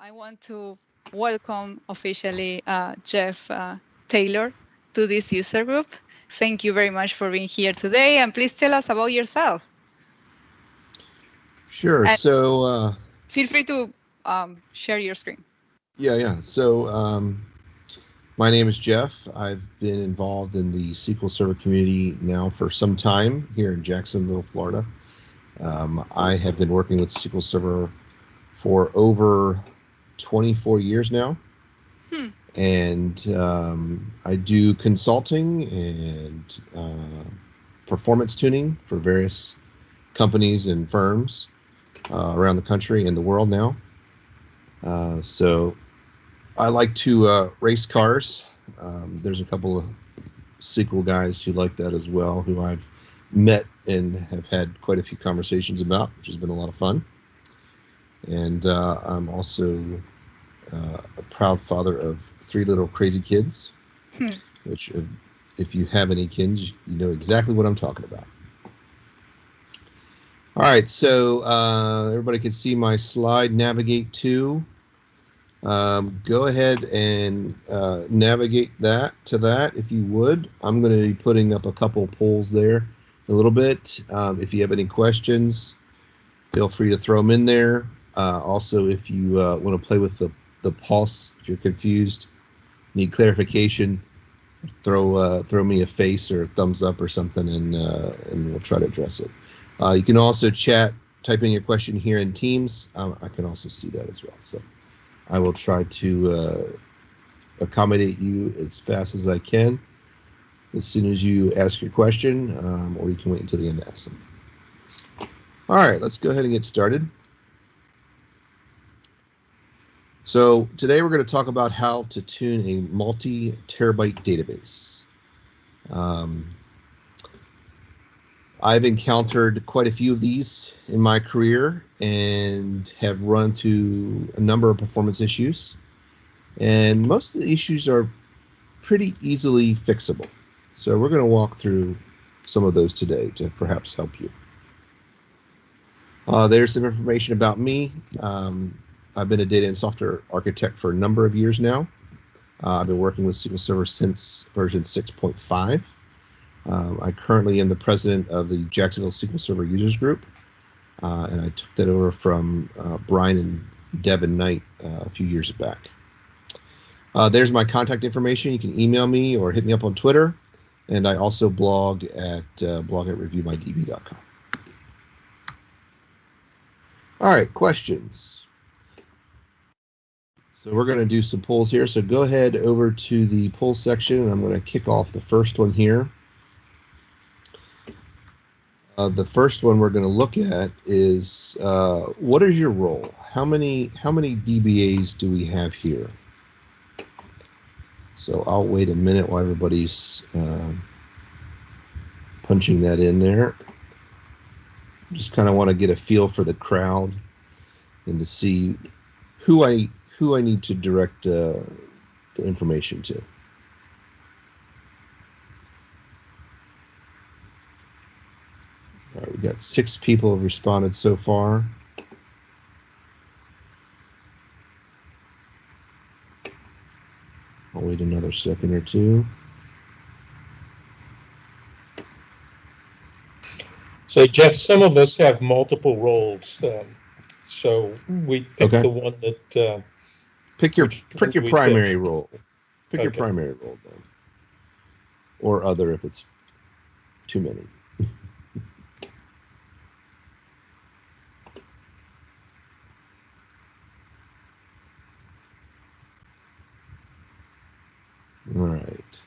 I want to welcome officially Jeff Taylor to this user group. Thank you very much for being here today, and please tell us about yourself. Sure. And so feel free to share your screen. yeah. So my name is Jeff. I've been involved in the SQL Server community now for some time here in Jacksonville, Florida. I have been working with SQL Server for over 24 years now. And I do consulting and performance tuning for various companies and firms around the country and the world now. So I like to race cars. There's a couple of SQL guys who like that as well, who I've met and have had quite a few conversations about, which has been a lot of fun. And I'm also a proud father of 3 little crazy kids, which if you have any kids, you know exactly what I'm talking about. All right, so everybody can see my slide, navigate to. Go ahead and navigate to that if you would. I'm going to be putting up a couple polls there in a little bit. If you have any questions, feel free to throw them in there. Also, if you want to play with the pulse, if you're confused, need clarification, throw me a face or a thumbs up or something, and we'll try to address it. You can also chat, type in your question here in Teams. I can also see that as well. So I will try to accommodate you as fast as I can as soon as you ask your question, or you can wait until the end to ask them. All right, let's go ahead and get started. So today we're going to talk about how to tune a multi-terabyte database. I've encountered quite a few of these in my career and have run into a number of performance issues. And most of the issues are pretty easily fixable. So we're going to walk through some of those today to perhaps help you. There's some information about me. I've been a data and software architect for a number of years now. I've been working with SQL Server since version 6.5. I currently am the president of the Jacksonville SQL Server Users Group, and I took that over from Brian and Devin Knight a few years back. There's my contact information. You can email me or hit me up on Twitter, and I also blog at reviewmydb.com. All right, questions. So we're going to do some polls here. So go ahead over to the poll section, and I'm going to kick off the first one here. The first one we're going to look at is what is your role? How many DBAs do we have here? So I'll wait a minute while everybody's punching that in there. Just kind of want to get a feel for the crowd and to see who I need to direct the information to. All right, we got 6 people have responded so far. I'll wait another second or two. So Jeff, some of us have multiple roles, so we pick the one that. Pick your primary role. Pick your primary role then, or other if it's too many. All right.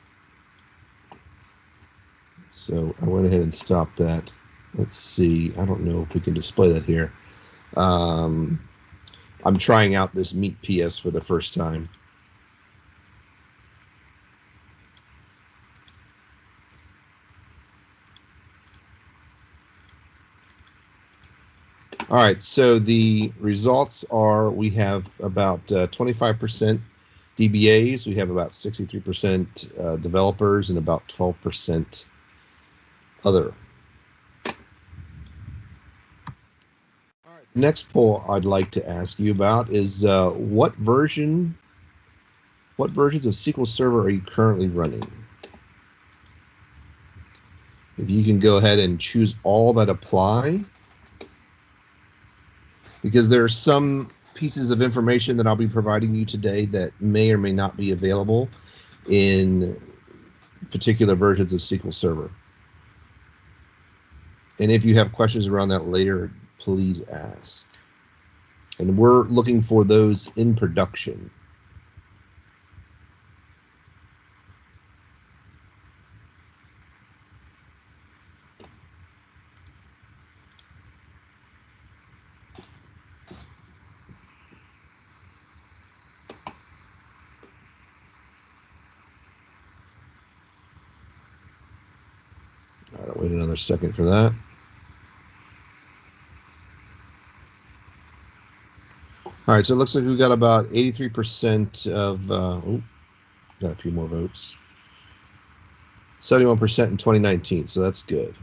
So I went ahead and stopped that. Let's see. I don't know if we can display that here. I'm trying out this Meet PS for the first time. All right, so the results are we have about 25% DBAs, we have about 63% developers, and about 12% other. All right, Next poll I'd like to ask you about is what versions of SQL Server are you currently running? If you can go ahead and choose all that apply, because there are some pieces of information that I'll be providing you today that may or may not be available in particular versions of SQL Server. And if you have questions around that later, please ask. And we're looking for those in production. All right, I'll wait another second for that. All right, so it looks like we got about 83% of, got a few more votes. 71% in 2019, so that's good.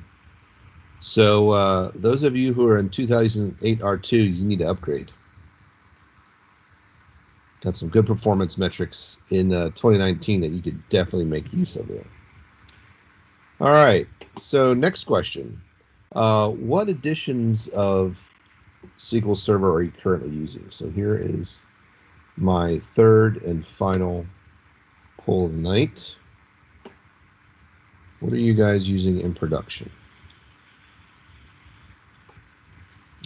So those of you who are in 2008 R2, you need to upgrade. Got some good performance metrics in 2019 that you could definitely make use of there. All right, so next question. What editions of SQL Server are you currently using? So here is my third and final poll of the night. What are you guys using in production?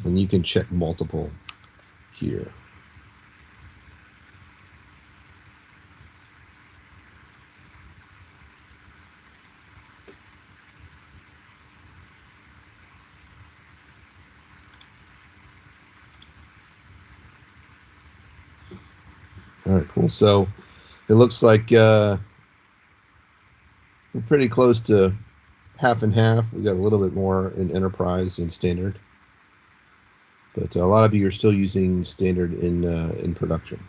And you can check multiple here. All right, cool. So it looks like we're pretty close to half and half. We got a little bit more in enterprise and standard, but a lot of you are still using standard in production.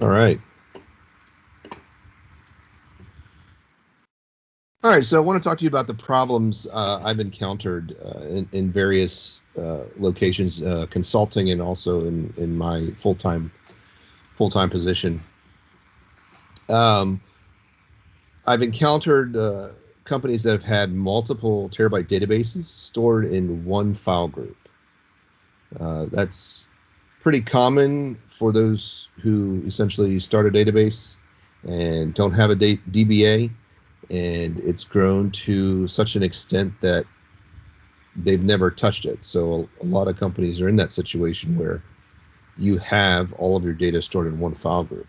All right. All right, so I want to talk to you about the problems I've encountered in various locations, consulting, and also in my full-time position. I've encountered companies that have had multiple terabyte databases stored in one file group. That's pretty common for those who essentially start a database and don't have a DBA. And it's grown to such an extent that they've never touched it. So a lot of companies are in that situation where you have all of your data stored in one file group.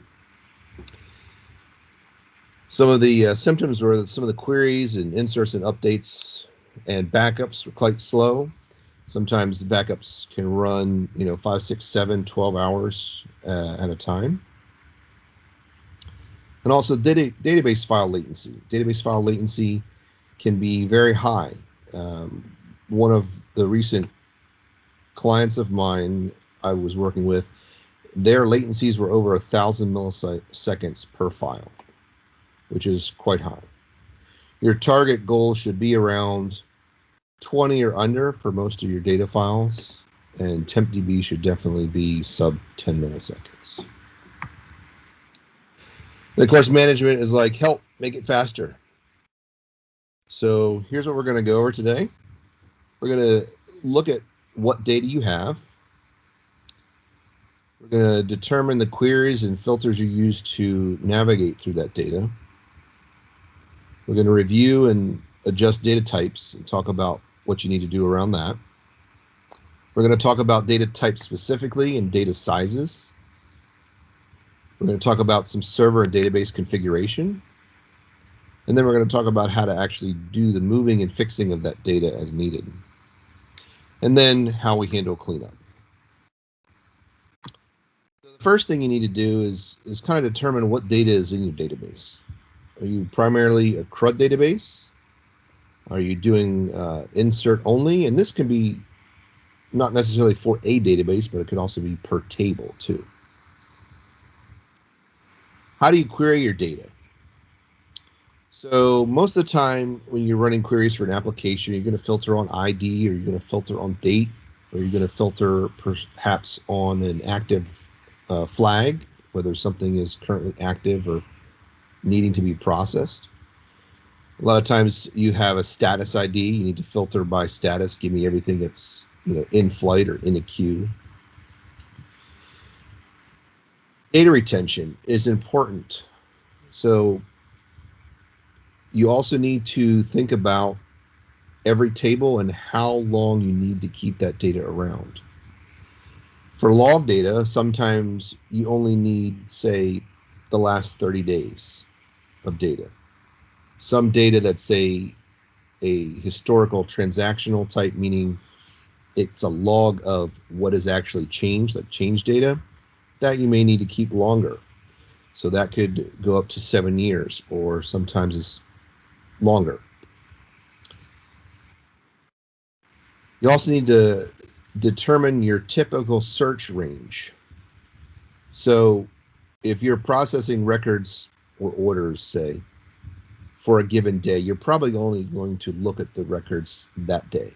Some of the symptoms were that some of the queries and inserts and updates and backups were quite slow. Sometimes the backups can run, 5, 6, 7, 12 hours at a time. And also database file latency. Database file latency can be very high. One of the recent clients of mine I was working with, their latencies were over 1,000 milliseconds per file, which is quite high. Your target goal should be around 20 or under for most of your data files, and TempDB should definitely be sub 10 milliseconds. And of course, management is like, help, make it faster. So here's what we're going to go over today. We're going to look at what data you have. We're going to determine the queries and filters you use to navigate through that data. We're going to review and adjust data types and talk about what you need to do around that. We're going to talk about data types specifically and data sizes. We're going to talk about some server and database configuration. And then we're going to talk about how to actually do the moving and fixing of that data as needed. And then how we handle cleanup. So the first thing you need to do is kind of determine what data is in your database. Are you primarily a CRUD database? Are you doing insert only? And this can be not necessarily for a database, but it could also be per table too. How do you query your data? So most of the time when you're running queries for an application, you're going to filter on ID, or you're going to filter on date, or you're going to filter perhaps on an active flag, whether something is currently active or needing to be processed. A lot of times you have a status ID. You need to filter by status. Give me everything that's in flight or in a queue. Data retention is important. So you also need to think about every table and how long you need to keep that data around. For log data, sometimes you only need, say, the last 30 days of data. Some data that's, say, a historical transactional type, meaning it's a log of what is actually changed, like change data, that you may need to keep longer. So that could go up to 7 years, or sometimes it's longer. You also need to determine your typical search range. So if you're processing records or orders, say, for a given day, you're probably only going to look at the records that day.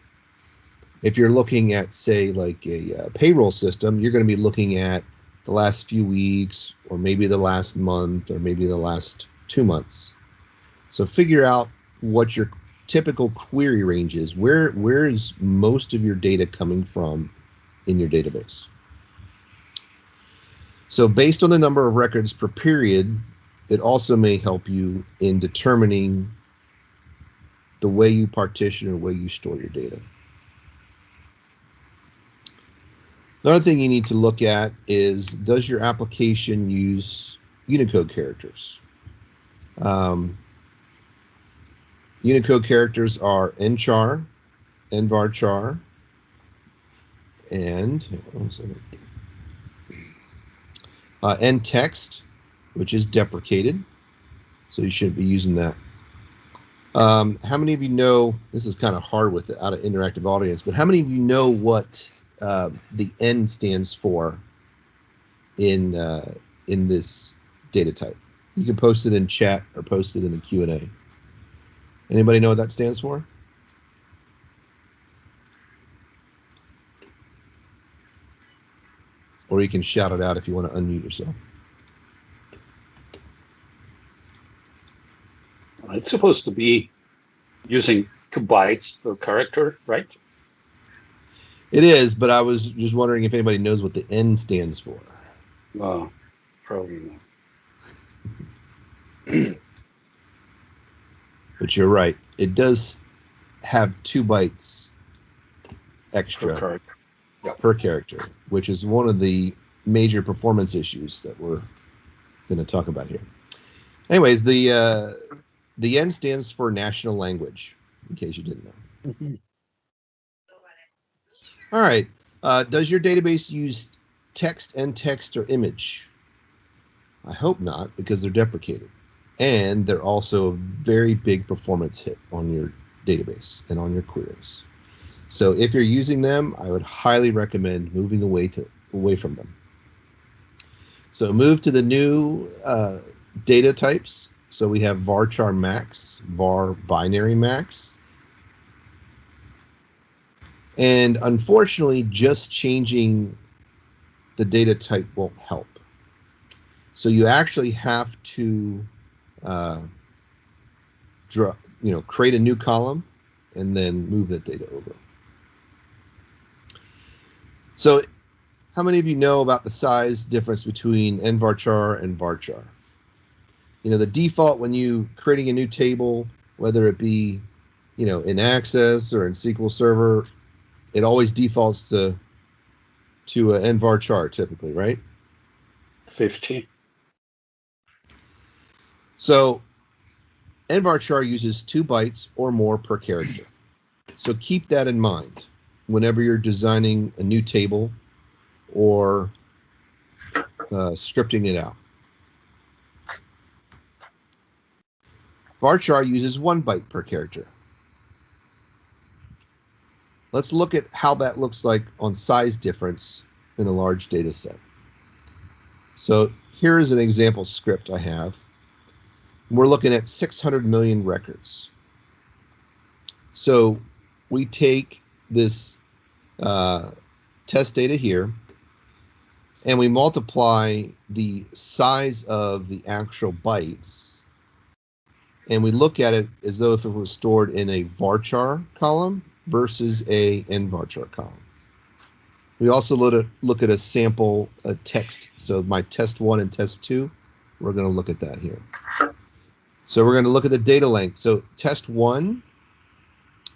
If you're looking at, say, like a payroll system, you're going to be looking at the last few weeks, or maybe the last month, or maybe the last 2 months. So figure out what your typical query range is. Where is most of your data coming from in your database? So based on the number of records per period, it also may help you in determining the way you partition or way you store your data. Another thing you need to look at is, does your application use Unicode characters? Unicode characters are nchar, nvarchar, and ntext, which is deprecated, so you shouldn't be using that. How many of you know, this is kind of hard without an interactive audience, but how many of you know what the N stands for in this data type? You can post it in chat or post it in the Q&A. Anybody know what that stands for? Or you can shout it out if you want to unmute yourself. It's supposed to be using 2 bytes per character, right? It is, but I was just wondering if anybody knows what the N stands for. Probably not. But you're right. It does have 2 bytes extra per character, which is one of the major performance issues that we're going to talk about here. Anyways, the N stands for national language, in case you didn't know. Mm-hmm. All right. Does your database use text, ntext, or image? I hope not, because they're deprecated. And they're also a very big performance hit on your database and on your queries. So if you're using them, I would highly recommend moving away from them. So move to the new data types. So we have varchar max, var binary max. And unfortunately, just changing the data type won't help. So you actually have to create a new column and then move that data over. So how many of you know about the size difference between nvarchar and varchar? The default when you creating a new table, whether it be in Access or in SQL Server, it always defaults to nvarchar typically, right? 50. So nvarchar uses 2 bytes or more per character. So keep that in mind whenever you're designing a new table or scripting it out. Varchar uses 1 byte per character. Let's look at how that looks like on size difference in a large data set. So here is an example script I have. We're looking at 600 million records. So we take this test data here, and we multiply the size of the actual bytes, and we look at it as though if it was stored in a varchar column versus a nvarchar column. We also look at a sample text. So my test 1 and test 2, we're going to look at that here. So we're going to look at the data length. So test 1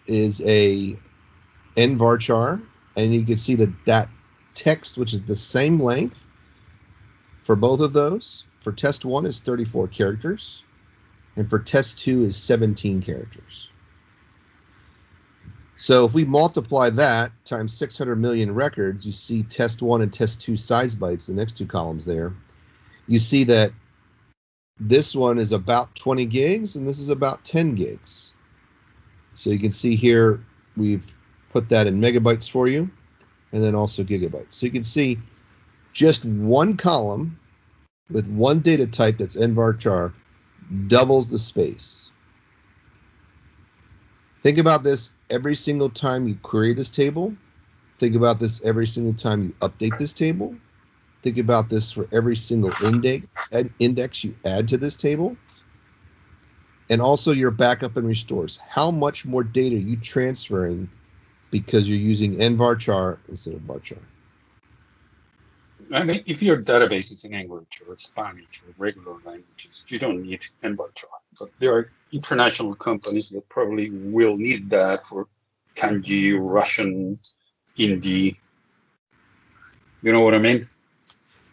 is a nvarchar, and you can see that text, which is the same length for both of those, for test 1 is 34 characters, and for test 2 is 17 characters. So if we multiply that times 600 million records, you see test 1 and test 2 size bytes, the next two columns there. You see that this one is about 20 gigs and this is about 10 gigs. So you can see here we've put that in megabytes for you, and then also gigabytes. So you can see just one column with one data type that's nvarchar doubles the space. Think about this every single time you query this table. Think about this every single time you update this table. Think about this for every single index you add to this table. And also your backup and restores. How much more data are you transferring because you're using nvarchar instead of varchar? I mean, if your database is in English or Spanish or regular languages, you don't need nvarchar. But there are international companies that probably will need that for kanji, Russian, Hindi. You know what I mean?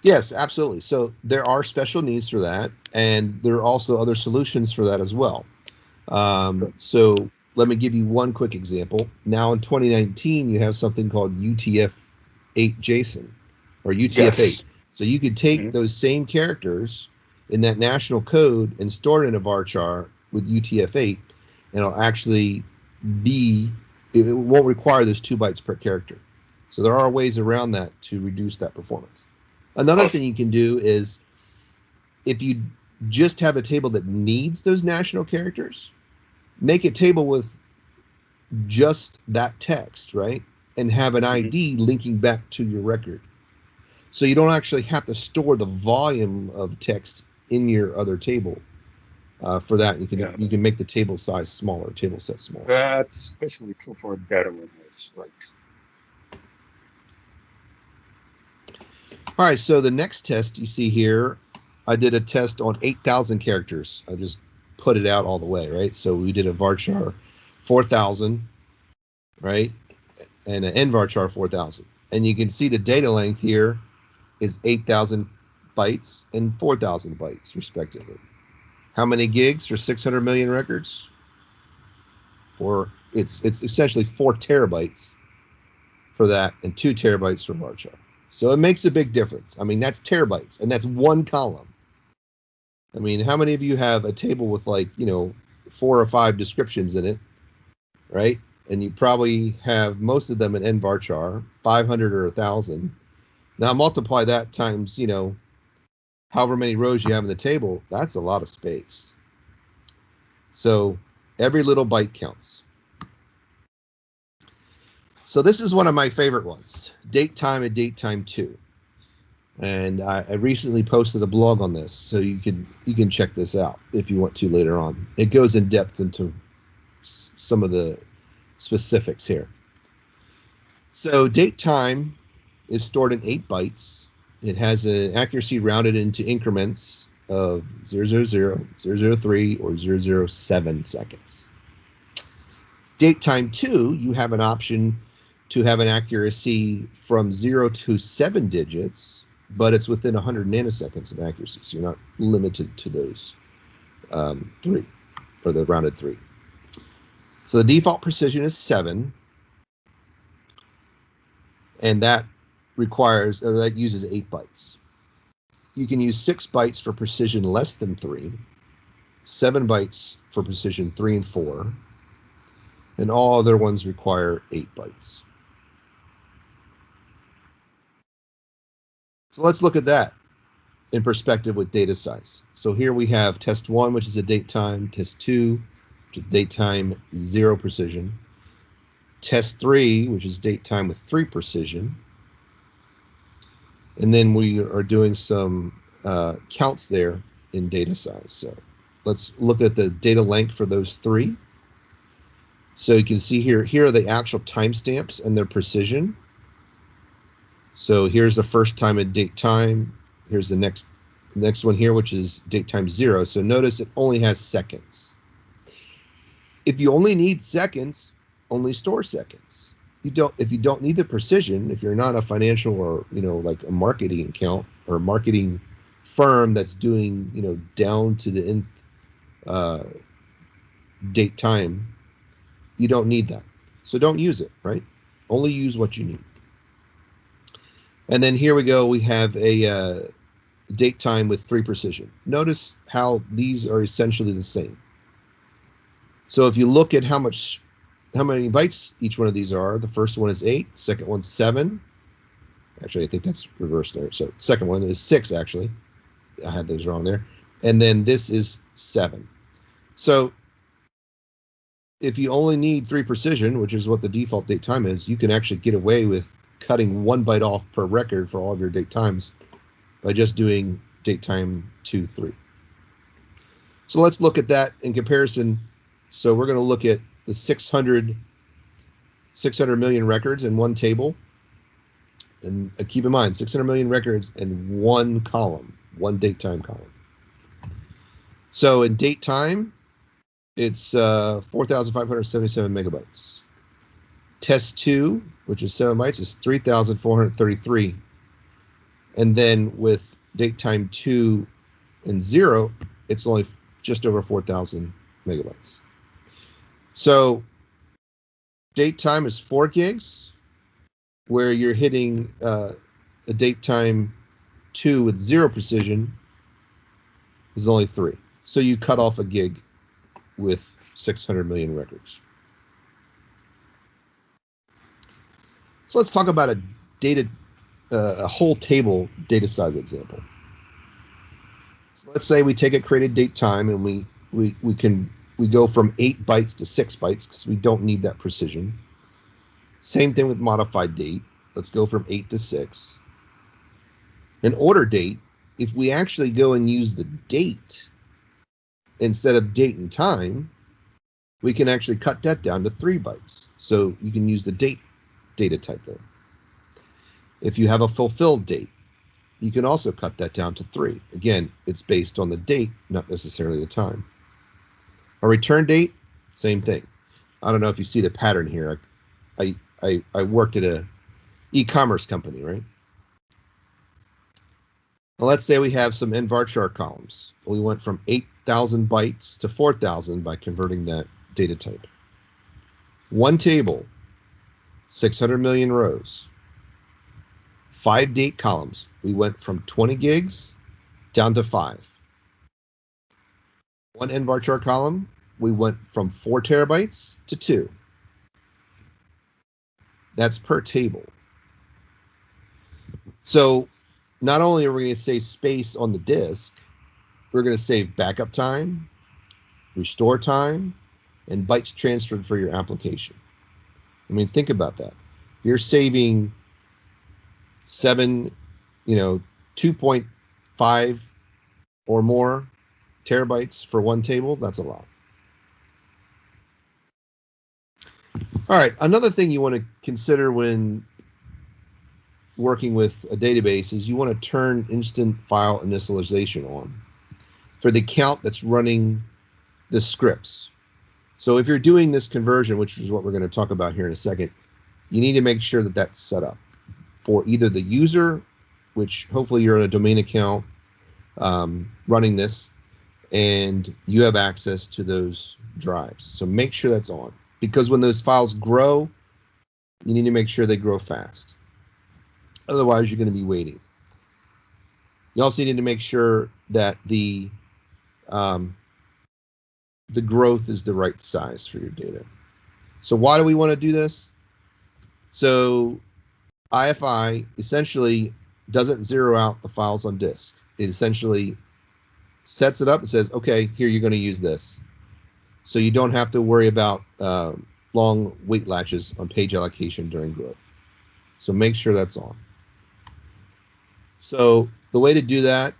Yes, absolutely. So there are special needs for that, and there are also other solutions for that as well. So let me give you one quick example. Now in 2019, you have something called UTF-8 JSON, or UTF-8. Yes. So you could take those same characters in that national code and store it in a varchar with UTF-8, and it'll actually it won't require those 2 bytes per character. So there are ways around that to reduce that performance. Another thing you can do is, if you just have a table that needs those national characters, make a table with just that text, right? And have an ID linking back to your record. So you don't actually have to store the volume of text in your other table for that. You can make the table size smaller, table set smaller. That's especially true for data warehouse, right? All right, so the next test you see here, I did a test on 8,000 characters. I just put it out all the way, right? So we did a varchar 4,000, right? And an nvarchar 4,000. And you can see the data length here is 8,000 bytes and 4,000 bytes, respectively. How many gigs for 600 million records? It's essentially 4 terabytes for that and 2 terabytes for varchar. So it makes a big difference. I mean, that's terabytes, and that's one column. I mean, how many of you have a table with 4 or 5 descriptions in it, right? And you probably have most of them in nvarchar, 500 or 1,000. Now multiply that times, however many rows you have in the table. That's a lot of space. So every little byte counts. So this is one of my favorite ones, datetime and datetime 2. And I recently posted a blog on this, so you can check this out if you want to later on. It goes in depth into some of the specifics here. So datetime is stored in 8 bytes. It has an accuracy rounded into increments of 000, 003, or 007 seconds. Datetime 2, you have an option to have an accuracy from 0 to 7 digits, but it's within 100 nanoseconds of accuracy, so you're not limited to those 3, or the rounded 3. So the default precision is 7, and that uses 8 bytes. You can use 6 bytes for precision less than 3, 7 bytes for precision 3 and 4, and all other ones require 8 bytes. So let's look at that. in perspective with data size. So here we have test 1, which is a date time, test 2, which is date time 0 precision, test 3, which is date time with 3 precision, and then we are doing some counts there in data size. So let's look at the data length for those 3. So you can see here are the actual timestamps and their precision. So here's the first time in date time. Here's the next one here, which is date time 0. So notice it only has seconds. If you only need seconds, only store seconds. If you don't need the precision, if you're not a financial or like a marketing account or a marketing firm that's doing down to the nth date time, you don't need that. So don't use it, right? Only use what you need. And then here we go. We have a date time with 3 precision. Notice how these are essentially the same. So if you look at how many bytes each one of these are, the first one is 8, second one's 7. Actually, I think that's reversed there. So second one is 6, actually. I had those wrong there. And then this is 7. So if you only need 3 precision, which is what the default date time is, you can actually get away with cutting 1 byte off per record for all of your date times by just doing date time 2, 3. So let's look at that in comparison. So we're going to look at the 600 million records in one table. And keep in mind, 600 million records in one column, one date time column. So in date time, it's 4,577 megabytes. Test 2, which is 7 bytes, is 3,433. And then with date time 2 and 0, it's only just over 4,000 megabytes. So date time is 4 gigs, where you're hitting a date time 2 with 0 precision is only 3. So you cut off a gig with 600 million records. So let's talk about a whole table data size example. So let's say we take a created date time and we go from 8 bytes to 6 bytes because we don't need that precision. Same thing with modified date. Let's go from 8 to 6. An order date, if we actually go and use the date instead of date and time, we can actually cut that down to 3 bytes. So you can use the date data type there. If you have a fulfilled date, you can also cut that down to 3. Again, it's based on the date, not necessarily the time. A return date, same thing. I don't know if you see the pattern here. I worked at a e-commerce company, right? Well, let's say we have some nvarchar columns. We went from 8,000 bytes to 4,000 by converting that data type. One table, 600 million rows. 5 date columns. We went from 20 gigs down to 5. One nvarchar column, we went from 4 terabytes to 2. That's per table. So not only are we going to save space on the disk, we're going to save backup time, restore time, and bytes transferred for your application. I mean, think about that. If you're saving 2.5 or more terabytes for one table, that's a lot. All right, another thing you want to consider when working with a database is you want to turn instant file initialization on for the account that's running the scripts. So if you're doing this conversion, which is what we're going to talk about here in a second, you need to make sure that that's set up for either the user, which hopefully you're in a domain account running this, and you have access to those drives. So make sure that's on, because when those files grow, you need to make sure they grow fast. Otherwise, you're going to be waiting. You also need to make sure that the growth is the right size for your data. So why do we want to do this? So IFI essentially doesn't zero out the files on disk. it essentially sets it up and says, okay, here you're going to use this. So you don't have to worry about long wait latches on page allocation during growth. So make sure that's on. So the way to do that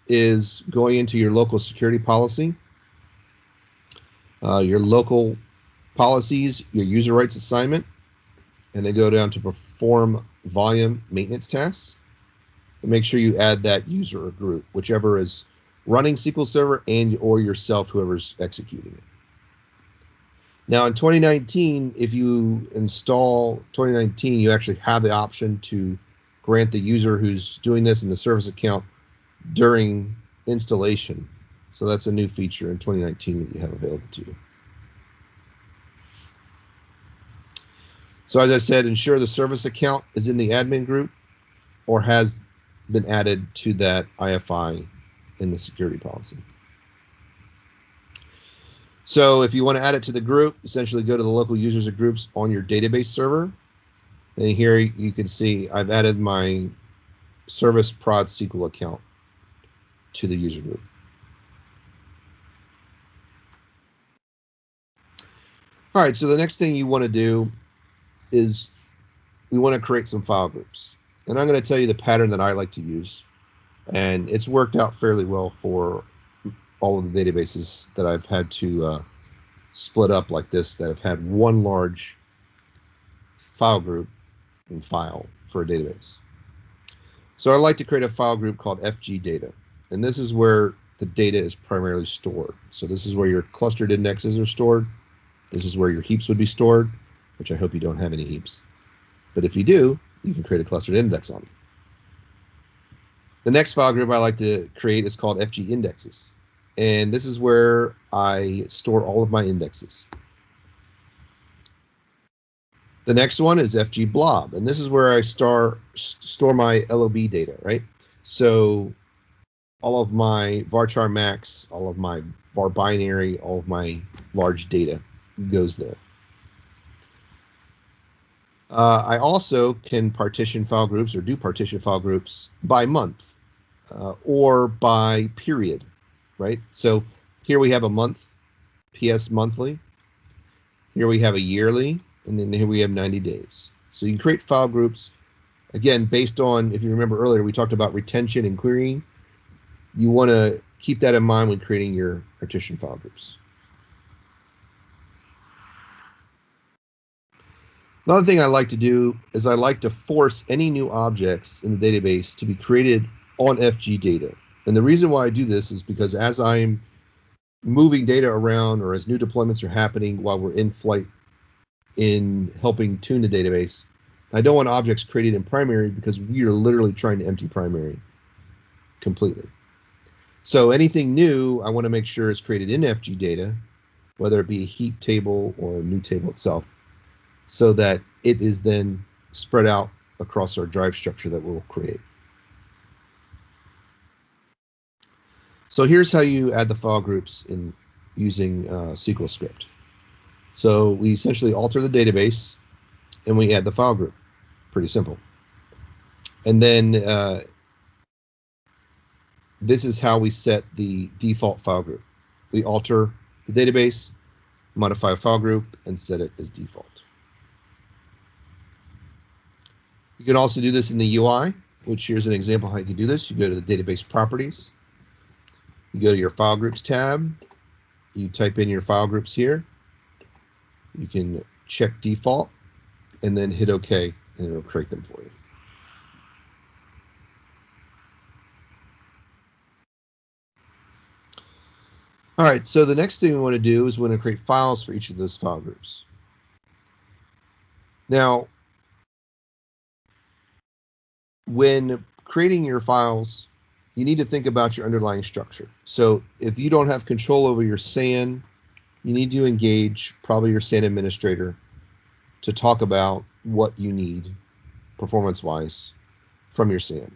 is going into your local security policy, your local policies, your user rights assignment, and then go down to perform volume maintenance tasks. And make sure you add that user or group, whichever is running SQL Server and or yourself, whoever's executing it. Now in 2019, if you install 2019, you actually have the option to grant the user who's doing this in the service account during installation. So that's a new feature in 2019 that you have available to you. So as I said, ensure the service account is in the admin group or has been added to that IFI in the security policy. So if you want to add it to the group, essentially go to the local users or groups on your database server. And here you can see I've added my service prod SQL account to the user group. All right, so the next thing you want to do is we want to create some file groups. And I'm going to tell you the pattern that I like to use. And it's worked out fairly well for all of the databases that I've had to split up like this, that have had one large file group and file for a database. So I like to create a file group called FG data. And this is where the data is primarily stored. So this is where your clustered indexes are stored. This is where your heaps would be stored, which I hope you don't have any heaps. But if you do, you can create a clustered index on them. The next file group I like to create is called FG indexes. And this is where I store all of my indexes. The next one is fgblob, and this is where I store my LOB data, right? So all of my varchar max, all of my var binary, all of my large data goes there. I also can partition file groups or do partition file groups by month or by period, right? So here we have a month, PS monthly. Here we have a yearly, and then here we have 90 days. So you can create file groups, again, based on, if you remember earlier, we talked about retention and querying. You want to keep that in mind when creating your partition file groups. Another thing I like to do is I like to force any new objects in the database to be created on FG data. And the reason why I do this is because as I'm moving data around or as new deployments are happening while we're in flight in helping tune the database, I don't want objects created in primary because we are literally trying to empty primary completely. So anything new, I want to make sure is created in FG data, whether it be a heap table or a new table itself, so that it is then spread out across our drive structure that we'll create. So here's how you add the file groups in using SQL script. So we essentially alter the database and we add the file group. Pretty simple. And then this is how we set the default file group. We alter the database, modify a file group, and set it as default. You can also do this in the UI, which here's an example how you can do this. You go to the database properties. You go to your file groups tab. You type in your file groups here. You can check default and then hit OK, and it'll create them for you. All right, so the next thing we want to do is we want to create files for each of those file groups. Now, when creating your files, you need to think about your underlying structure. So if you don't have control over your SAN, you need to engage probably your SAN administrator to talk about what you need performance-wise from your SAN.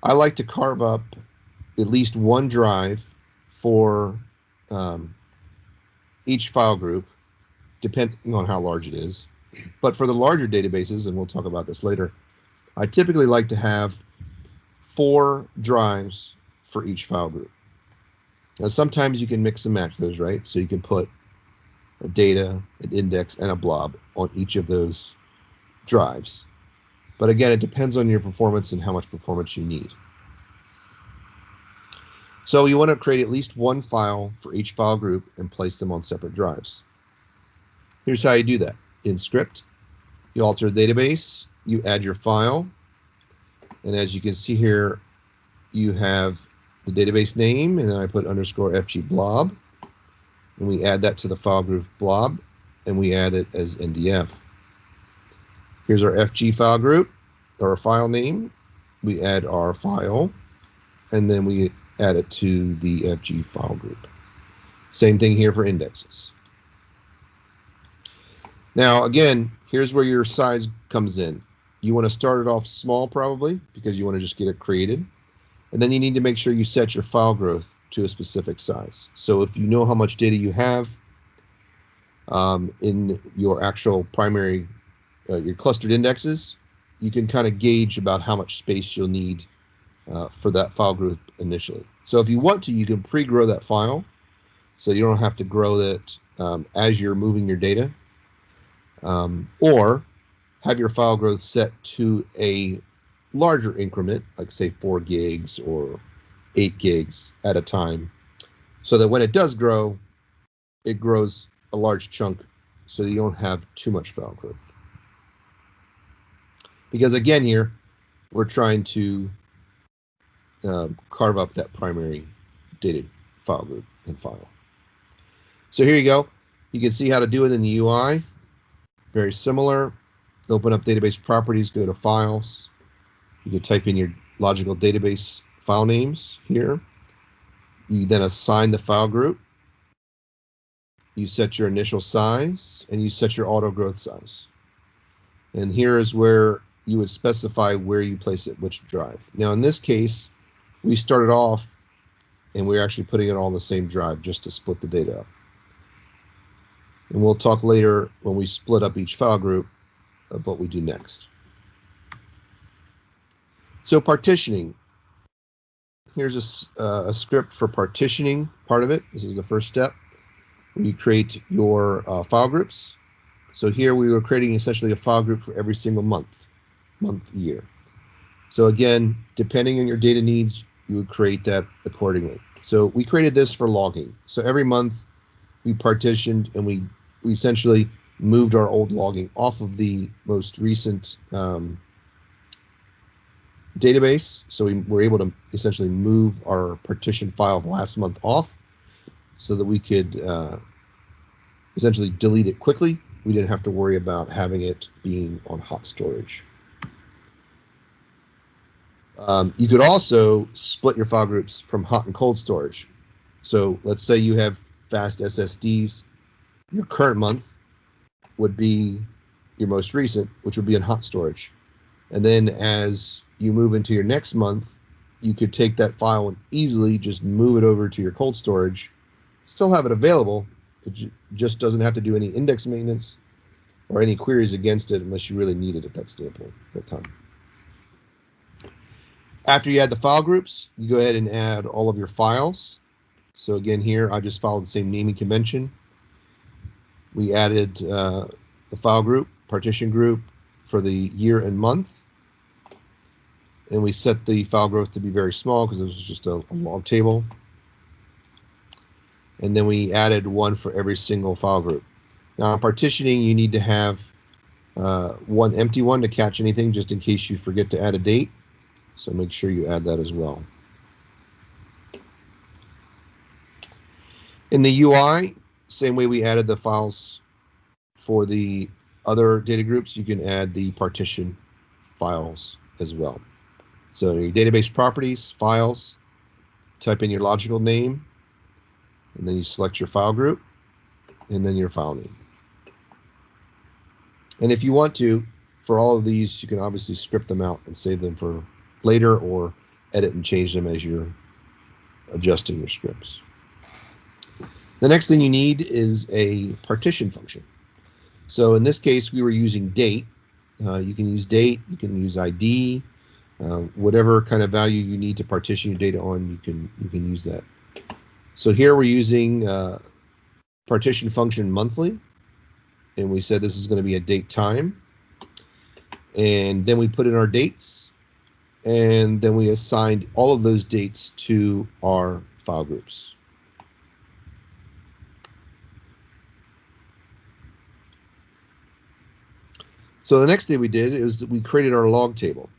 I like to carve up at least one drive for each file group, depending on how large it is. But for the larger databases, and we'll talk about this later, I typically like to have 4 drives for each file group. Now, sometimes you can mix and match those, right? So you can put a data, an index, and a blob on each of those drives. But again, it depends on your performance and how much performance you need. So you want to create at least one file for each file group and place them on separate drives. Here's how you do that. In script, you alter the database, you add your file, and as you can see here, you have the database name, and then I put underscore fgblob, and we add that to the file group blob, and we add it as NDF. Here's our FG file group, or file name. We add our file, and then we add it to the FG file group. Same thing here for indexes. Now, again, here's where your size comes in. You want to start it off small, probably, because you want to just get it created. And then you need to make sure you set your file growth to a specific size. So if you know how much data you have in your actual primary, your clustered indexes, you can kind of gauge about how much space you'll need for that file group initially. So if you want to, you can pre-grow that file, so you don't have to grow that as you're moving your data, or have your file growth set to a larger increment, like say 4 gigs or 8 gigs at a time, so that when it does grow, it grows a large chunk so you don't have too much file growth. Because again here, we're trying to carve up that primary data file group and file. So here you go. You can see how to do it in the UI. Very similar. Open up database properties, go to files. You can type in your logical database file names here. You then assign the file group. You set your initial size, and you set your auto growth size. And here is where you would specify where you place it, which drive. Now in this case, we started off and we're actually putting it all on the same drive just to split the data up. And we'll talk later when we split up each file group of what we do next. So partitioning. Here's a script for partitioning part of it. This is the first step. You create your file groups. So here we were creating essentially a file group for every single month, year. So again, depending on your data needs, you would create that accordingly. So we created this for logging. So every month we partitioned and we essentially moved our old logging off of the most recent database. So we were able to essentially move our partition file of last month off so that we could essentially delete it quickly. We didn't have to worry about having it being on hot storage. You could also split your file groups from hot and cold storage. So let's say you have fast SSDs. Your current month would be your most recent, which would be in hot storage. And then as you move into your next month, you could take that file and easily just move it over to your cold storage, still have it available. It just doesn't have to do any index maintenance or any queries against it unless you really need it at that standpoint at that time. After you add the file groups, you go ahead and add all of your files. So again here, I just followed the same naming convention. We added the file group, partition group for the year and month. And we set the file growth to be very small because it was just a log table. And then we added one for every single file group. Now, in partitioning, you need to have one empty one to catch anything just in case you forget to add a date. So make sure you add that as well. In the UI, same way we added the files for the other data groups, you can add the partition files as well. So your database properties, files, type in your logical name, and then you select your file group, and then your file name. And if you want to, for all of these, you can obviously script them out and save them for later or edit and change them as you're adjusting your scripts. The next thing you need is a partition function. So in this case, we were using date. You can use date, you can use ID, Whatever kind of value you need to partition your data on, you can use that. So here we're using partition function monthly, and we said this is going to be a date time, and then we put in our dates, and then we assigned all of those dates to our file groups. So the next thing we did is that we created our log table.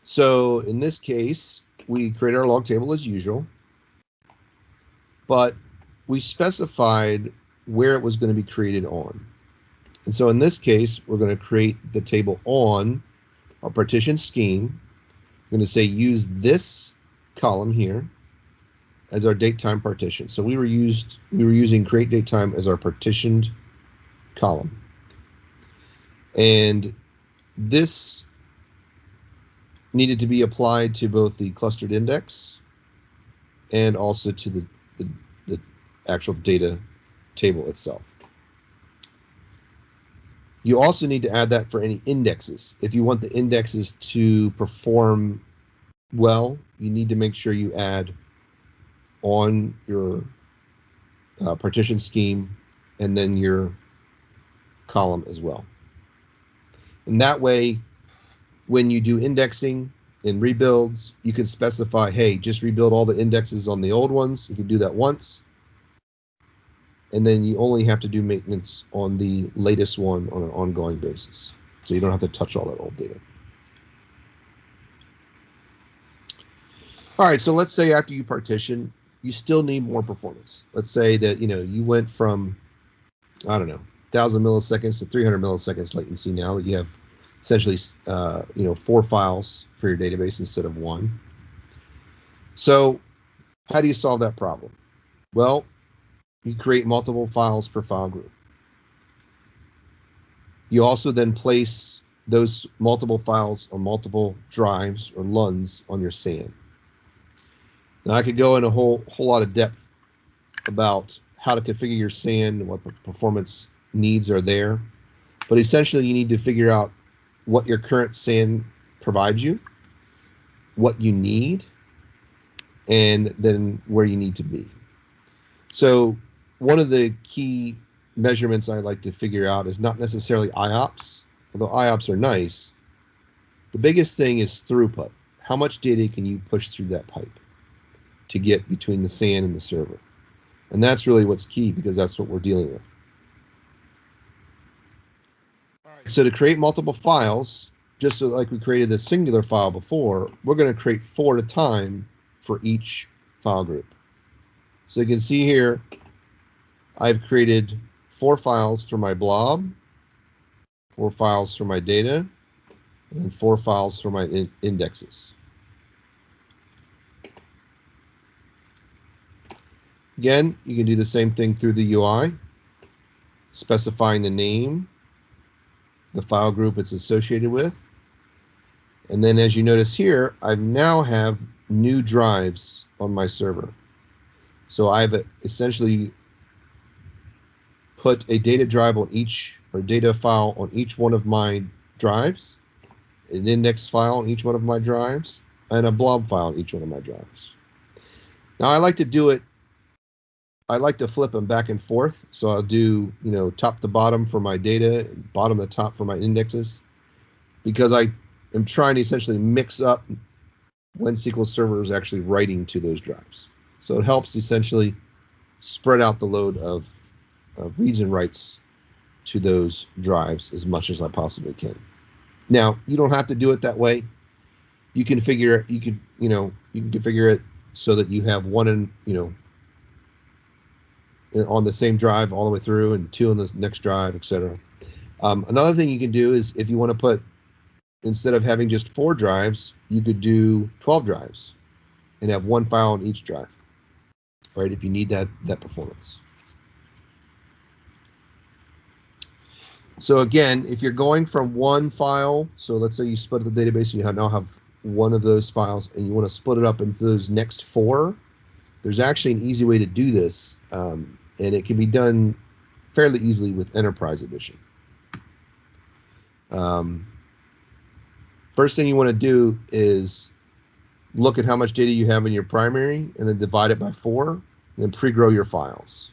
So in this case, we created our log table as usual, but we specified where it was going to be created on. And so in this case, we're going to create the table on our partition scheme. We're going to say use this column here as our datetime partition. So we were using create datetime as our partitioned column. And this needed to be applied to both the clustered index and also to the actual data table itself. You also need to add that for any indexes. If you want the indexes to perform well, you need to make sure you add on your partition scheme and then your column as well. And that way, when you do indexing and rebuilds, you can specify, hey, just rebuild all the indexes on the old ones. You can do that once. And then you only have to do maintenance on the latest one on an ongoing basis. So you don't have to touch all that old data. All right, so let's say after you partition, you still need more performance. Let's say that you went from, I don't know, 1,000 milliseconds to 300 milliseconds latency now that you have essentially 4 files for your database instead of 1. So how do you solve that problem? Well, you create multiple files per file group. You also then place those multiple files on multiple drives or LUNs on your SAN. Now I could go in a whole lot of depth about how to configure your SAN and what performance needs are there, but essentially you need to figure out what your current SAN provides you, what you need, and then where you need to be. So one of the key measurements I like to figure out is not necessarily IOPS, although IOPS are nice. The biggest thing is throughput. How much data can you push through that pipe to get between the SAN and the server? And that's really what's key, because that's what we're dealing with. All right, so to create multiple files, just so like we created the singular file before, we're going to create 4 at a time for each file group. So you can see here, I've created 4 files for my blob, 4 files for my data, and 4 files for my indexes. Again, you can do the same thing through the UI, specifying the name, the file group it's associated with. And then as you notice here, I now have new drives on my server. So I've essentially put a data drive on each, or data file on each one of my drives, an index file on each one of my drives, and a blob file on each one of my drives. Now I like to do it, I like to flip them back and forth. So I'll do, top to bottom for my data, bottom to top for my indexes, because I am trying to essentially mix up when SQL Server is actually writing to those drives. So it helps essentially spread out the load of reads and writes to those drives as much as I possibly can. Now, you don't have to do it that way. You can figure it, you can configure it so that you have one on the same drive all the way through, and 2 on the next drive, etc. Another thing you can do is, if you want to put, instead of having just 4 drives, you could do 12 drives and have 1 file on each drive, right? If you need that performance. So again, if you're going from 1 file, so let's say you split the database and you now have 1 of those files, and you want to split it up into those next 4, there's actually an easy way to do this, and it can be done fairly easily with Enterprise Edition. first thing you want to do is look at how much data you have in your primary and then divide it by 4, and then pre-grow your files.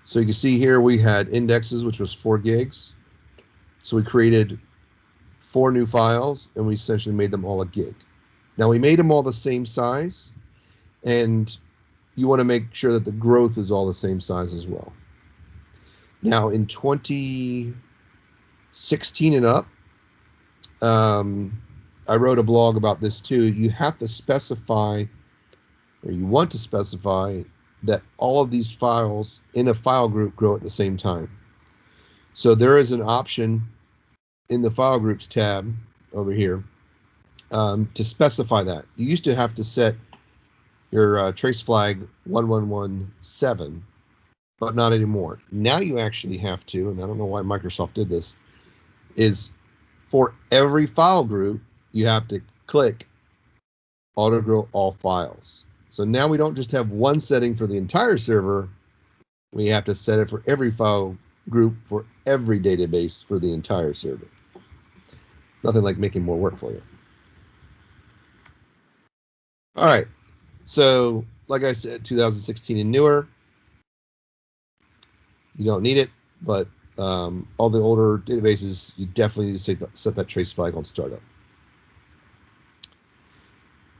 So you can see here we had indexes, which was 4 gigs. So we created 4 new files, and we essentially made them all a gig. Now we made them all the same size, and you want to make sure that the growth is all the same size as well. Now in 2016 and up, I wrote a blog about this too. You have to specify, or you want to specify, that all of these files in a file group grow at the same time. So there is an option in the file groups tab over here to specify that. You used to have to set your trace flag 1117, but not anymore. Now you actually have to, and I don't know why Microsoft did this, is for every file group, you have to click auto grow all files. So now we don't just have one setting for the entire server, we have to set it for every file group for every database for the entire server. Nothing like making more work for you. All right, so like I said, 2016 and newer, you don't need it, but all the older databases, you definitely need to set that trace flag on startup.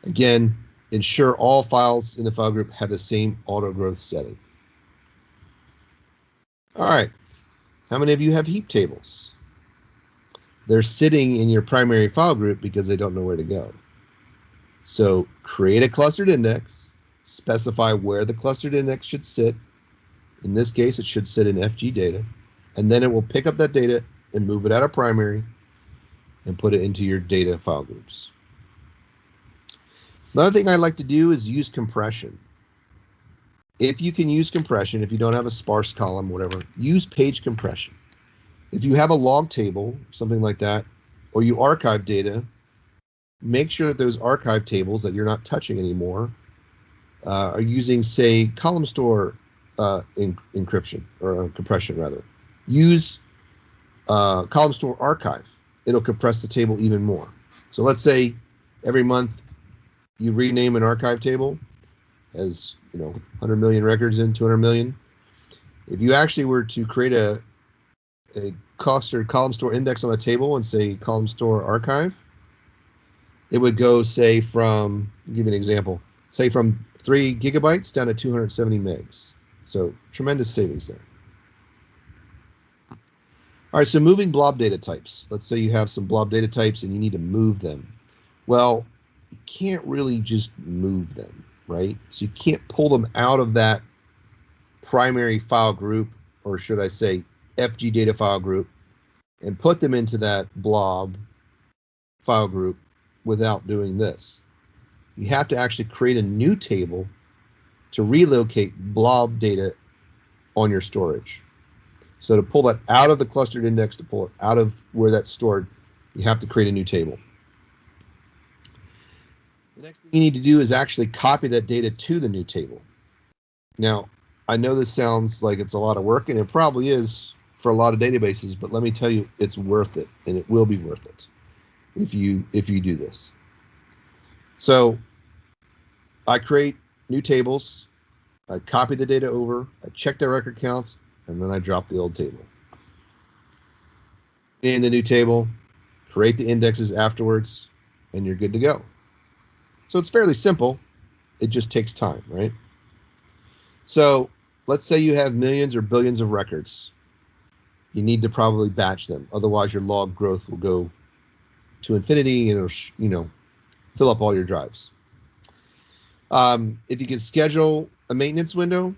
Again, ensure all files in the file group have the same auto growth setting. All right, how many of you have heap tables? They're sitting in your primary file group because they don't know where to go. So create a clustered index, specify where the clustered index should sit. In this case, it should sit in FG data, and then it will pick up that data and move it out of primary and put it into your data file groups. Another thing I like to do is use compression. If you can use compression, if you don't have a sparse column, whatever, use page compression. If you have a log table, something like that, or you archive data, make sure that those archive tables that you're not touching anymore are using, say, column store encryption, or compression rather. Use column store archive. It'll compress the table even more. So let's say every month you rename an archive table as 100 million records in, 200 million. If you actually were to create a clustered column store index on the table and say column store archive, it would go, say, from, I'll give you an example, say from 3 gigabytes down to 270 megs. So tremendous savings there. All right, so moving blob data types. Let's say you have some blob data types and you need to move them. Well, you can't really just move them, right? So you can't pull them out of that primary file group, or should I say FG data file group, and put them into that blob file group without doing this. You have to actually create a new table to relocate blob data on your storage. So to pull that out of the clustered index, to pull it out of where that's stored, you have to create a new table. The next thing you need to do is actually copy that data to the new table. Now, I know this sounds like it's a lot of work, and it probably is for a lot of databases, but let me tell you, it's worth it, and it will be worth it if you do this. So I create new tables, I copy the data over, I check the record counts, and then I drop the old table. In the new table, create the indexes afterwards, and you're good to go. So it's fairly simple. It just takes time, right? So let's say you have millions or billions of records. You need to probably batch them. Otherwise, your log growth will go to infinity and it'll, fill up all your drives. If you can schedule a maintenance window,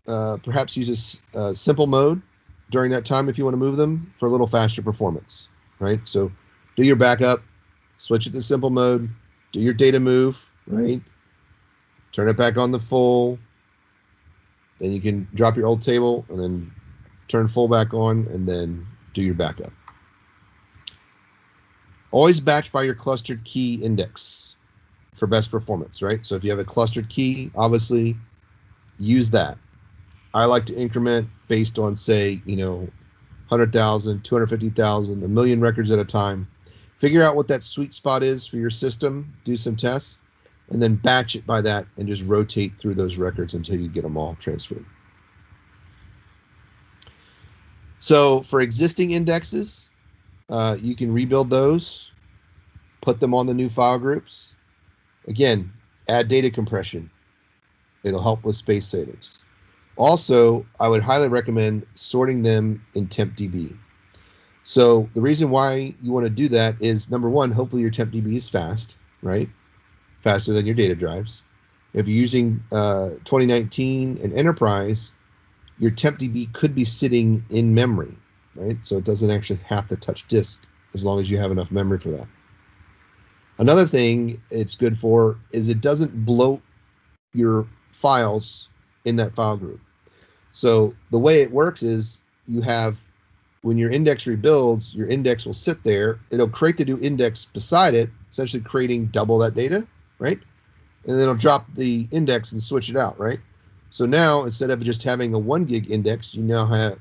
perhaps use a simple mode during that time if you want to move them for a little faster performance, right? So do your backup, switch it to simple mode, do your data move, right? Turn it back on the full. Then you can drop your old table and then turn full back on and then do your backup. Always batch by your clustered key index for best performance, right? So if you have a clustered key, obviously use that. I like to increment based on, say, 100,000, 250,000, a million records at a time. Figure out what that sweet spot is for your system, do some tests, and then batch it by that and just rotate through those records until you get them all transferred. So for existing indexes, you can rebuild those, put them on the new file groups. Again, add data compression. It'll help with space savings. Also, I would highly recommend sorting them in TempDB. So the reason why you want to do that is, number one, hopefully your TempDB is fast, right? Faster than your data drives. If you're using 2019 and Enterprise, your TempDB could be sitting in memory, right? So it doesn't actually have to touch disk as long as you have enough memory for that. Another thing it's good for is it doesn't bloat your files in that file group. So the way it works is you have, when your index rebuilds, your index will sit there. It'll create the new index beside it, essentially creating double that data, right? And then it'll drop the index and switch it out, right? So now instead of just having a 1 gig index, you now have,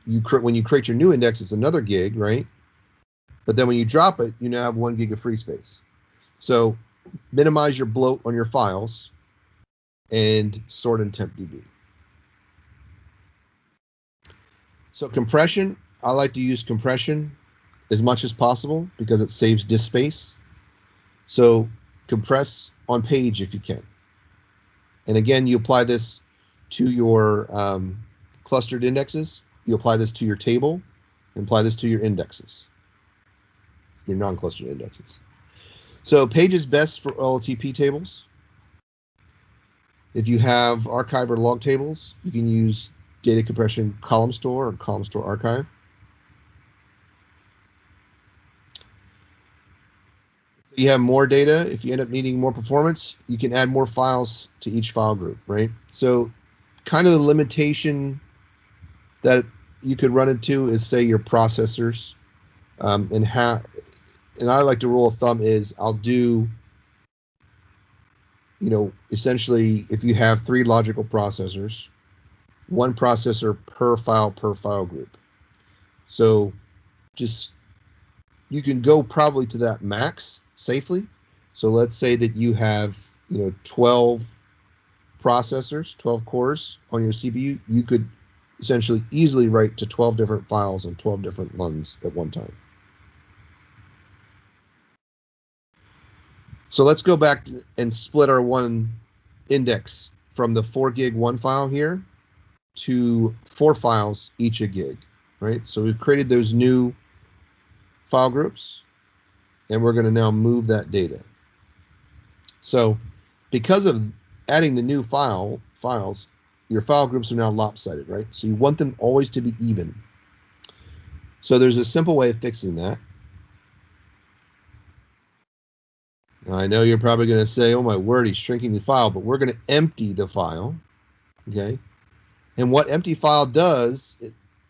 when you create your new index, it's another gig, right? But then when you drop it, you now have 1 gig of free space. So minimize your bloat on your files and sort in TempDB. So compression, I like to use compression as much as possible because it saves disk space. So compress on page if you can. And again, you apply this to your clustered indexes. You apply this to your table and apply this to your indexes, your non-clustered indexes. So page is best for OLTP tables. If you have archive or log tables, you can use data compression column store or column store archive. If you have more data, if you end up needing more performance, you can add more files to each file group, right? So kind of the limitation that you could run into is, say, your processors. And I like the rule of thumb is I'll do, essentially if you have 3 logical processors, 1 processor per file group. So you can go probably to that max safely. So let's say that you have 12 processors, 12 cores on your CPU. You could essentially easily write to 12 different files on 12 different ones at one time. So let's go back and split our one index from the 4 gig one file here to 4 files, each a gig, right? So we've created those new file groups, and we're going to now move that data. So because of adding the new files, your file groups are now lopsided, right? So you want them always to be even. So there's a simple way of fixing that. Now, I know you're probably going to say, oh my word, he's shrinking the file, but we're going to empty the file, okay? And what empty file does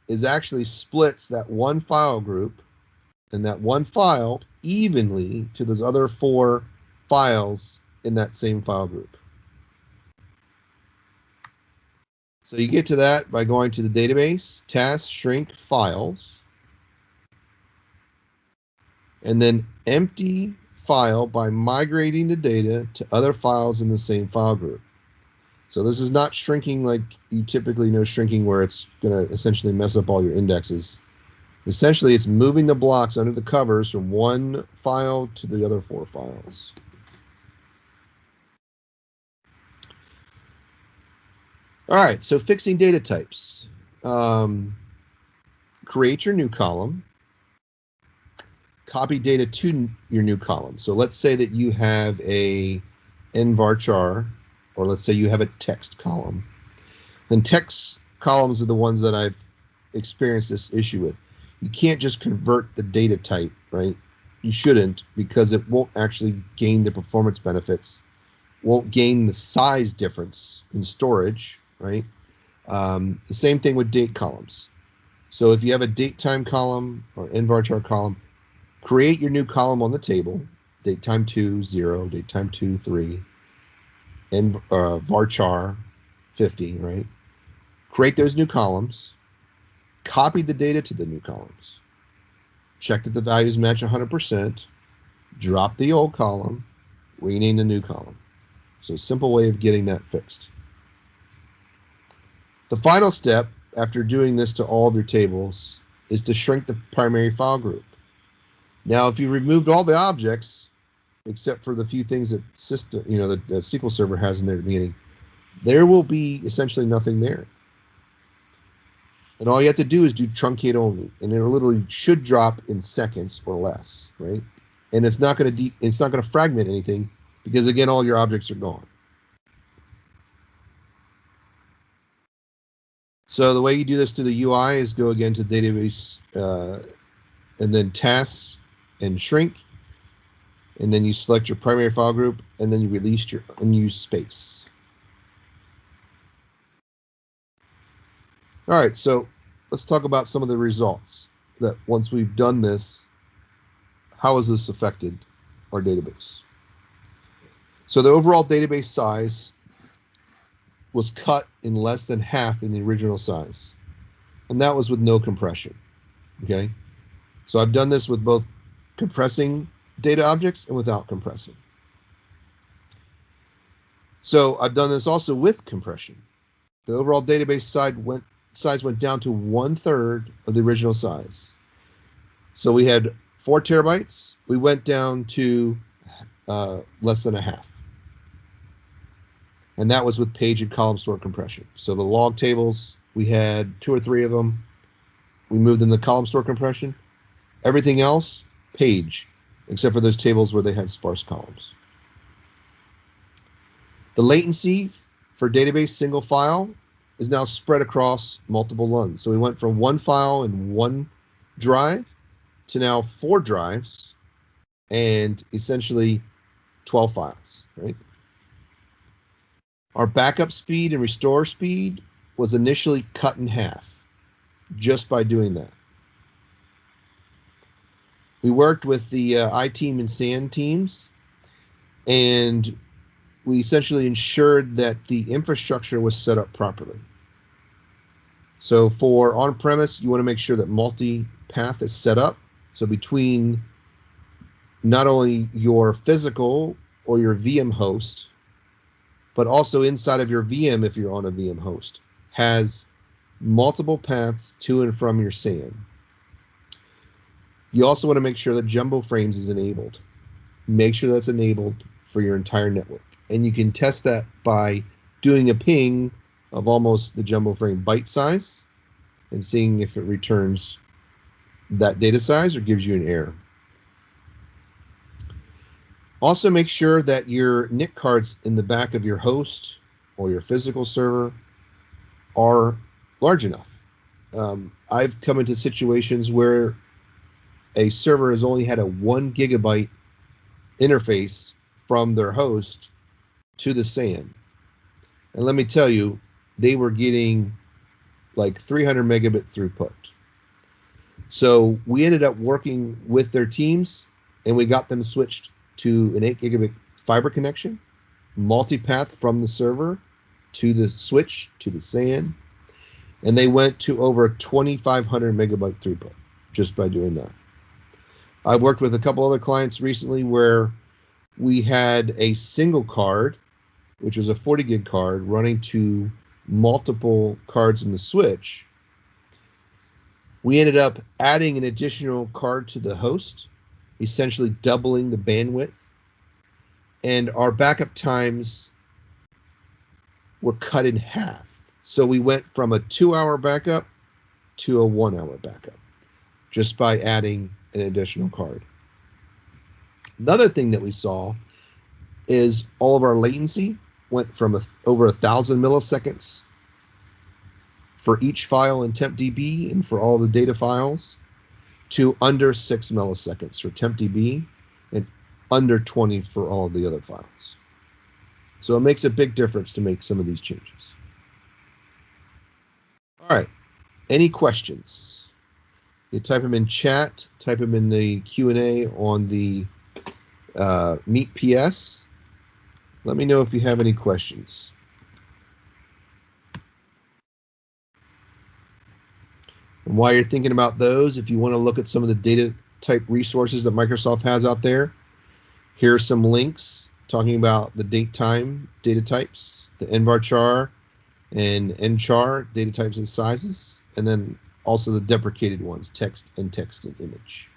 is actually splits that one file group and that one file evenly to those other 4 files in that same file group. So you get to that by going to the database, task, shrink, files, and then empty file by migrating the data to other files in the same file group. So this is not shrinking like you typically know shrinking, where it's going to essentially mess up all your indexes. Essentially, it's moving the blocks under the covers from one file to the other 4 files. All right, so fixing data types. Create your new column. Copy data to your new column. So let's say that you have a nvarchar, or let's say you have a text column. And text columns are the ones that I've experienced this issue with. You can't just convert the data type, right? You shouldn't, because it won't actually gain the performance benefits, won't gain the size difference in storage, right? The same thing with date columns. So if you have a datetime column or nvarchar column, create your new column on the table, datetime 2, 0, datetime 2, 3, and varchar 50, right? Create those new columns, copied the data to the new columns, checked that the values match 100%, dropped the old column, rename the new column. So simple way of getting that fixed. The final step after doing this to all of your tables is to shrink the primary file group. Now, if you removed all the objects, except for the few things that system, that the SQL Server has in there at the beginning, there will be essentially nothing there. And all you have to do is do truncate only, and it literally should drop in seconds or less, right? And it's not going to fragment anything because again, all your objects are gone. So the way you do this to the UI is go again to database and then tasks and shrink, and then you select your primary file group, and then you release your unused space. All right, so let's talk about some of the results that once we've done this, how has this affected our database? So the overall database size was cut in less than half in the original size, and that was with no compression, okay? So I've done this with both compressing data objects and without compressing. So I've done this also with compression. The overall database size went down to 1/3 of the original size. So we had 4 terabytes. We went down to less than a half. And that was with page and column store compression. So the log tables, we had 2 or 3 of them. We moved them to column store compression. Everything else, page, except for those tables where they had sparse columns. The latency for database single file is now spread across multiple LUNs. So we went from 1 file in 1 drive to now 4 drives and essentially 12 files, right? Our backup speed and restore speed was initially cut in half just by doing that. We worked with the iTeam and SAN teams, and we essentially ensured that the infrastructure was set up properly. So for on-premise, you want to make sure that Multipath is set up. So between not only your physical or your VM host, but also inside of your VM, if you're on a VM host, has multiple paths to and from your SAN. You also want to make sure that jumbo frames is enabled. Make sure that's enabled for your entire network. And you can test that by doing a ping of almost the jumbo frame byte size and seeing if it returns that data size or gives you an error. Also make sure that your NIC cards in the back of your host or your physical server are large enough. I've come into situations where a server has only had a 1 gigabyte interface from their host to the SAN. And let me tell you, they were getting like 300 megabit throughput. So we ended up working with their teams, and we got them switched to an 8 gigabit fiber connection, multipath from the server to the switch to the SAN, and they went to over 2,500 megabyte throughput just by doing that. I've worked with a couple other clients recently where we had a single card, which was a 40 gig card, running to multiple cards in the switch. We ended up adding an additional card to the host, essentially doubling the bandwidth, and our backup times were cut in half. So we went from a 2-hour backup to a 1-hour backup just by adding an additional card. Another thing that we saw is all of our latency went from over 1,000 milliseconds for each file in TempDB and for all the data files to under 6 milliseconds for TempDB and under 20 for all of the other files. So it makes a big difference to make some of these changes. All right, any questions? You type them in chat, type them in the Q&A on the Meet PS. Let me know if you have any questions. And while you're thinking about those, if you want to look at some of the data type resources that Microsoft has out there, here are some links talking about the datetime data types, the nvarchar and nchar data types and sizes, and then also the deprecated ones, text and image.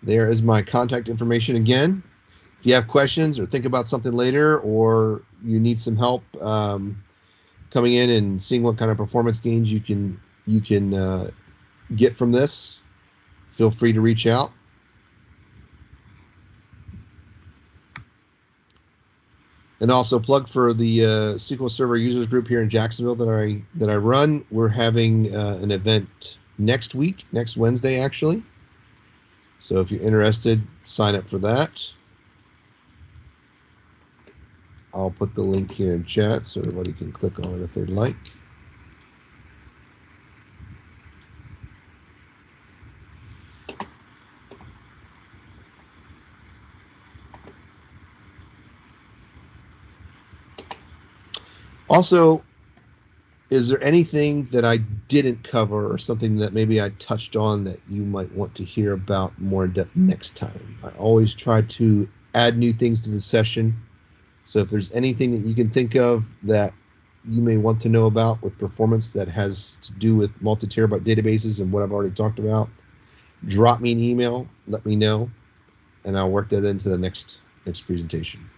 There is my contact information again. If you have questions or think about something later, or you need some help coming in and seeing what kind of performance gains you can get from this, feel free to reach out. And also plug for the SQL Server Users Group here in Jacksonville that I run. We're having an event next week, next Wednesday actually. So if you're interested, sign up for that. I'll put the link here in chat so everybody can click on it if they'd like. Also, is there anything that I didn't cover or something that maybe I touched on that you might want to hear about more in depth next time? I always try to add new things to the session. So if there's anything that you can think of that you may want to know about with performance that has to do with multi-terabyte databases and what I've already talked about, drop me an email, let me know, and I'll work that into the next presentation.